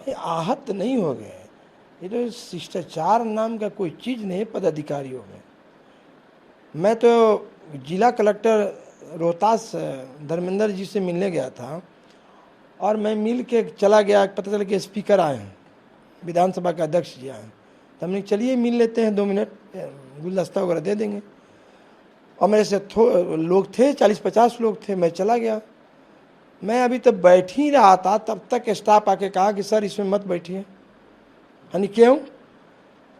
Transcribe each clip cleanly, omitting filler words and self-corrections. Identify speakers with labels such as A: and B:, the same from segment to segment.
A: ये आहत नहीं हो गए, ये तो शिष्टाचार नाम का कोई चीज़ नहीं है पदाधिकारियों में। मैं तो जिला कलेक्टर रोहतास धर्मेंद्र जी से मिलने गया था और मैं मिल के चला गया, पता चला कि स्पीकर आए हैं, विधानसभा के अध्यक्ष जी आए हैं। तो हमने चलिए मिल लेते हैं, 2 मिनट गुलदस्ता वगैरह दे देंगे। और मेरे से लोग थे, 40-50 लोग थे। मैं चला गया, मैं अभी तक बैठ ही रहा था, तब तक स्टाफ आके कहा कि सर इसमें मत बैठिए। यानी क्यों?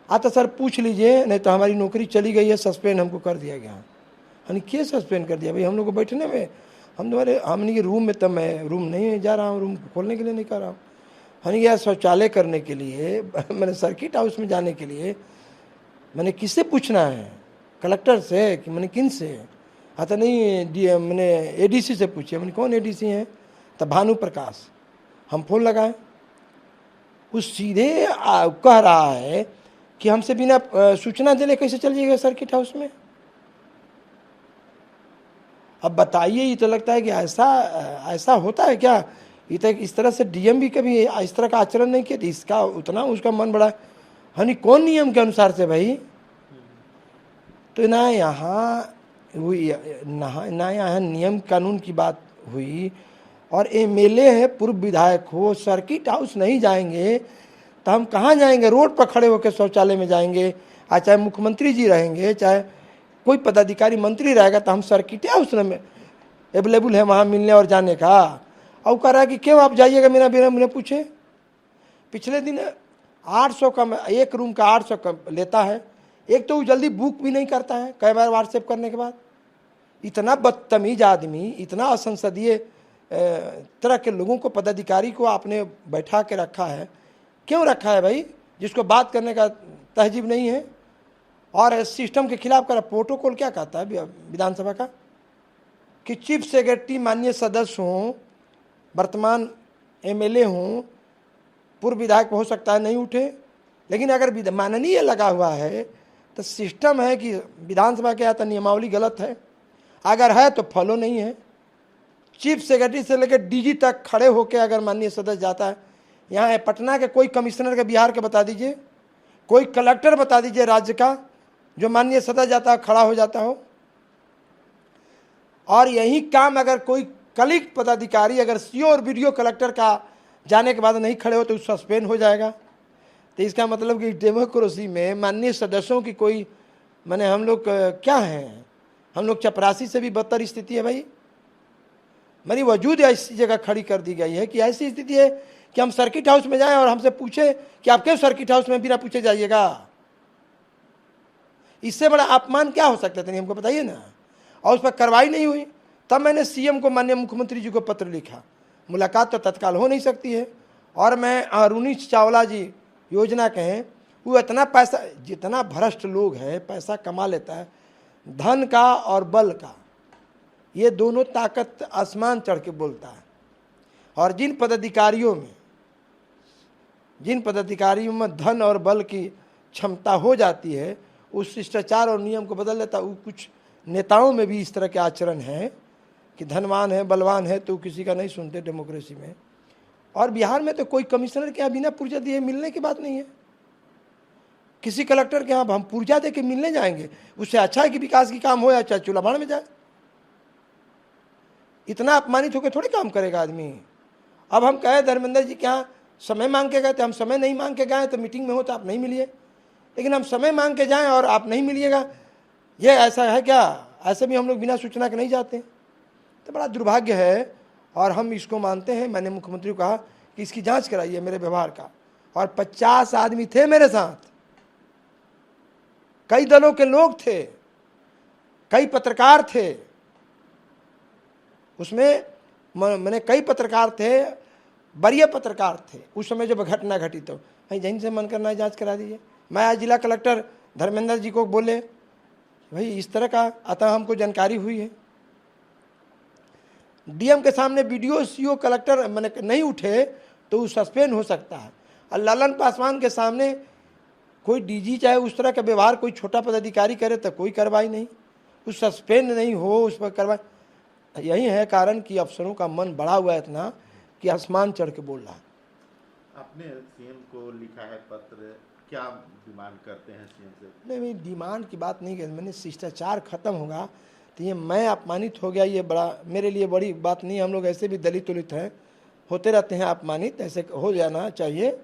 A: तो सर पूछ लीजिए, नहीं तो हमारी नौकरी चली गई है, सस्पेंड हमको कर दिया गया। यानी क्या सस्पेंड कर दिया भाई? हम लोग को बैठने में, हम तुम्हारे हमने रूम में, तब मैं रूम नहीं जा रहा हूँ, रूम खोलने के लिए नहीं कर रहा हूँ। यानी यह शौचालय करने के लिए मैंने सर्किट हाउस में जाने के लिए मैंने किससे पूछना है? कलेक्टर से कि मैंने किन से? तो नहीं, मैंने एडीसी से पूछे। मैंने कौन एडीसी हैं? तो भानु प्रकाश। हम फोन लगाए, उस सीधे कह रहा है कि हमसे बिना सूचना दिले कैसे चल जाएगा सर्किट हाउस में। अब बताइए, ये तो लगता है कि ऐसा होता है क्या? ये तो इस तरह से डीएम भी कभी इस तरह का आचरण नहीं किया, इसका उतना उसका मन बड़ा। यानी कौन नियम के अनुसार से भाई? तो ना यहाँ हुई, ना यहाँ नियम कानून की बात हुई। और एमएलए है, पूर्व विधायक हो, सर्किट हाउस नहीं जाएंगे तो हम कहाँ जाएंगे? रोड पर खड़े होकर शौचालय में जाएंगे। चाहे मुख्यमंत्री जी रहेंगे, चाहे कोई पदाधिकारी मंत्री रहेगा, तो हम सर्किट हाउस में अवेलेबल है वहाँ मिलने और जाने का। और कह रहा है कि क्यों आप जाइएगा बिना बिना मुझे पूछे। पिछले दिन 800 का, एक रूम का 800 का लेता है। एक तो वो जल्दी बुक भी नहीं करता है, कई बार व्हाट्सएप करने के बाद। इतना बदतमीज आदमी, इतना असंसदीय तरह के लोगों को, पदाधिकारी को आपने बैठा के रखा है। क्यों रखा है भाई? जिसको बात करने का तहजीब नहीं है। और सिस्टम के खिलाफ कर प्रोटोकॉल क्या कहता है विधानसभा का कि चीफ सेक्रेटरी माननीय सदस्य हों, वर्तमान एमएलए हों, पूर्व विधायक हो सकता है नहीं उठे, लेकिन अगर माननीय लगा हुआ है तो सिस्टम है कि विधानसभा के यहाँ तो नियमावली गलत है, अगर है तो फॉलो नहीं है। चीफ सेक्रेटरी से लेकर डीजी तक खड़े होकर अगर माननीय सदस्य जाता है, यहाँ पटना के कोई कमिश्नर के, बिहार के बता दीजिए, कोई कलेक्टर बता दीजिए राज्य का, जो माननीय सदस्य जाता है खड़ा हो जाता हो। और यही काम अगर कोई कलिक पदाधिकारी अगर सीओ और वीडियो कलेक्टर का जाने के बाद नहीं खड़े हो तो सस्पेंड हो जाएगा। तो इसका मतलब कि डेमोक्रेसी में माननीय सदस्यों की कोई, माने हम लोग क्या हैं? हम लोग चपरासी से भी बदतर स्थिति है भाई। मेरी वजूद ऐसी जगह खड़ी कर दी गई है कि ऐसी स्थिति है कि हम सर्किट हाउस में जाएं और हमसे पूछे कि आप क्यों सर्किट हाउस में बिना पूछे जाइएगा। इससे बड़ा अपमान क्या हो सकता है? हमको बताइए ना। और उस पर कार्रवाई नहीं हुई। तब मैंने सीएम को, माननीय मुख्यमंत्री जी को पत्र लिखा। मुलाकात तो तत्काल हो नहीं सकती है। और मैं अरुणी चावला जी योजना के हैं, वो इतना पैसा, जितना भ्रष्ट लोग हैं, पैसा कमा लेता है, धन का और बल का, ये दोनों ताकत आसमान चढ़ के बोलता है। और जिन पदाधिकारियों में धन और बल की क्षमता हो जाती है, उस शिष्टाचार और नियम को बदल लेता। वो कुछ नेताओं में भी इस तरह के आचरण है कि धनवान है, बलवान है, तो किसी का नहीं सुनते डेमोक्रेसी में। और बिहार में तो कोई कमिश्नर के यहाँ बिना पुर्जा दिए मिलने की बात नहीं है। किसी कलेक्टर के यहाँ हम पुर्जा दे के मिलने जाएंगे, उससे अच्छा है कि विकास की काम हो या चाहे चूल्हा भाड़ में जाए। इतना अपमानित होकर थोड़ी काम करेगा आदमी। अब हम कहे धर्मेंद्र जी के यहाँ समय मांग के गए थे, हम समय नहीं मांग के गए तो मीटिंग में हो तो आप नहीं मिलिए, लेकिन हम समय मांग के जाएं और आप नहीं मिलिएगा, ये ऐसा है क्या? ऐसे भी हम लोग बिना सूचना के नहीं जाते। तो बड़ा दुर्भाग्य है और हम इसको मानते हैं। मैंने मुख्यमंत्री को कहा कि इसकी जांच कराइए मेरे व्यवहार का। और 50 आदमी थे मेरे साथ, कई दलों के लोग थे, कई पत्रकार थे उसमें। मैंने कई पत्रकार थे, वरीय पत्रकार थे उस समय जब घटना घटी। तो जहीं से मन करना है जांच करा दीजिए। मैं आज जिला कलेक्टर धर्मेंद्र जी को बोले भाई इस तरह का, अतः हमको जानकारी हुई है। डीएम के सामने वीडियो सीओ कलेक्टर मैंने नहीं उठे तो वो सस्पेंड हो सकता है। और ललन पासवान के सामने कोई डीजी चाहे उस तरह का व्यवहार कोई छोटा पदाधिकारी करे तो कोई कार्रवाई नहीं, उस सस्पेंड नहीं हो, उस पर कार्रवाई। यही है कारण कि अफसरों का मन बढ़ा हुआ है इतना कि आसमान चढ़ के बोल रहा है।
B: आपने सीएम को लिखा है पत्र, क्या डिमांड करते हैं सीएम से?
A: नहीं, मैं डिमांड की बात नहीं की, मैंने शिष्टाचार खत्म होगा तो ये मैं अपमानित हो गया, ये बड़ा मेरे लिए बड़ी बात नहीं। हम लोग ऐसे भी दलित उलित हैं, होते रहते हैं अपमानित, ऐसे हो जाना चाहिए।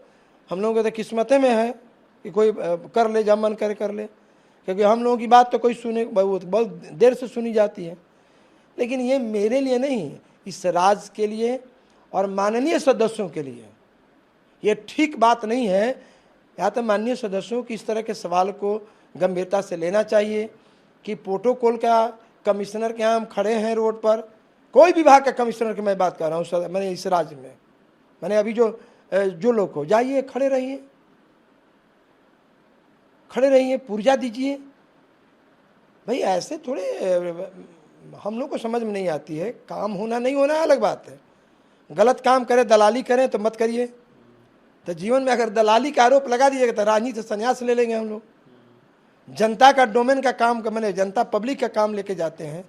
A: हम लोगों के तो किस्मत में है कि कोई कर ले, जब मन करे कर ले, क्योंकि हम लोगों की बात तो कोई सुने, बहुत देर से सुनी जाती है। लेकिन ये मेरे लिए नहीं, इस राज्य के लिए और माननीय सदस्यों के लिए ये ठीक बात नहीं है। या तो माननीय सदस्यों की इस तरह के सवाल को गंभीरता से लेना चाहिए कि प्रोटोकॉल का कमिश्नर के यहाँ हम खड़े हैं रोड पर, कोई विभाग का कमिश्नर की मैं बात कर रहा हूँ, मैंने इस राज्य में, मैंने अभी जो लोग हो, जाइए खड़े रहिए, खड़े रहिए, पुर्जा दीजिए भाई। ऐसे थोड़े हम लोग को समझ में नहीं आती है। काम होना नहीं होना अलग बात है, गलत काम करें, दलाली करें तो मत करिए। तो जीवन में अगर दलाली का आरोप लगा दीजिएगा तो राजनीति से संन्यास ले लेंगे हम लोग। जनता का डोमेन का काम का, मैंने जनता पब्लिक का काम लेके जाते हैं,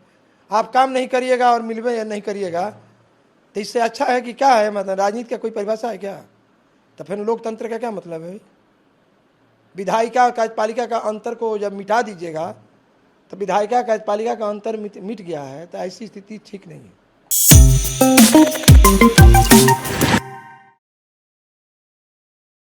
A: आप काम नहीं करिएगा और मिलवे या नहीं करिएगा तो इससे अच्छा है कि क्या है, मतलब राजनीति का कोई परिभाषा है क्या? तो फिर लोकतंत्र का क्या मतलब है? विधायिका और कार्यपालिका का अंतर को जब मिटा दीजिएगा तो विधायिका कार्यपालिका का अंतर मिट गया है, तो ऐसी स्थिति ठीक नहीं है।